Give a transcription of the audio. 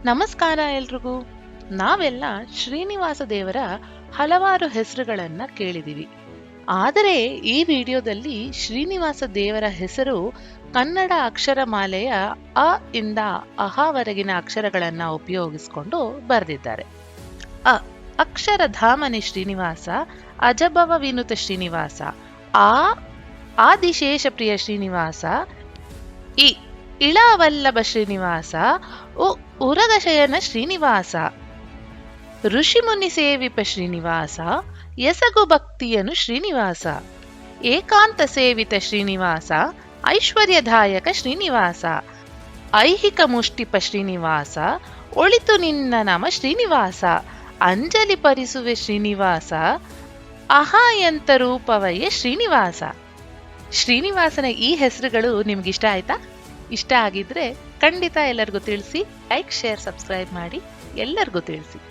ನಮಸ್ಕಾರ ಎಲ್ರಿಗೂ. ನಾವೆಲ್ಲ ಶ್ರೀನಿವಾಸ ದೇವರ ಹಲವಾರು ಹೆಸರುಗಳನ್ನ ಕೇಳಿದೀವಿ. ಆದರೆ ಈ ವಿಡಿಯೋದಲ್ಲಿ ಶ್ರೀನಿವಾಸ ದೇವರ ಹೆಸರು ಕನ್ನಡ ಅಕ್ಷರಮಾಲೆಯ ಅ ಇಂದ ಅಹವರೆಗಿನ ಅಕ್ಷರಗಳನ್ನ ಉಪಯೋಗಿಸಿಕೊಂಡು ಬರೆದಿದ್ದಾರೆ. ಅ ಅಕ್ಷರಧಾಮನಿ ಶ್ರೀನಿವಾಸ, ಅಜಭವ ವಿನುತ ಶ್ರೀನಿವಾಸ, ಆ ಆದಿಶೇಷ ಪ್ರಿಯ ಶ್ರೀನಿವಾಸ, ಇ ಇಳವಲ್ಲಭ ಶ್ರೀನಿವಾಸ, ಉರಗಶಯನ ಶ್ರೀನಿವಾಸ, ಋಷಿಮುನಿ ಸೇವಿಪ ಶ್ರೀನಿವಾಸ, ಎಸಗು ಭಕ್ತಿಯನು ಶ್ರೀನಿವಾಸ, ಏಕಾಂತ ಸೇವಿತ ಶ್ರೀನಿವಾಸ, ಐಶ್ವರ್ಯದಾಯಕ ಶ್ರೀನಿವಾಸ, ಐಹಿಕ ಮುಷ್ಟಿಪ ಶ್ರೀನಿವಾಸ, ಒಳಿತು ನಿನ್ನ ನಮ ಶ್ರೀನಿವಾಸ, ಅಂಜಲಿ ಪರಿಸುವೆ ಶ್ರೀನಿವಾಸ, ಅಹಾಯಂತ ರೂಪವಯ್ಯ ಶ್ರೀನಿವಾಸ. ಶ್ರೀನಿವಾಸನ ಈ ಹೆಸರುಗಳು ನಿಮ್ಗಿಷ್ಟ ಆಯ್ತಾ? ಇಷ್ಟ ಆಗಿದ್ರೆ ಖಂಡಿತ ಎಲ್ಲರಿಗೂ ತಿಳಿಸಿ. ಲೈಕ್, ಶೇರ್, ಸಬ್ಸ್ಕ್ರೈಬ್ ಮಾಡಿ ಎಲ್ಲರಿಗೂ ತಿಳಿಸಿ.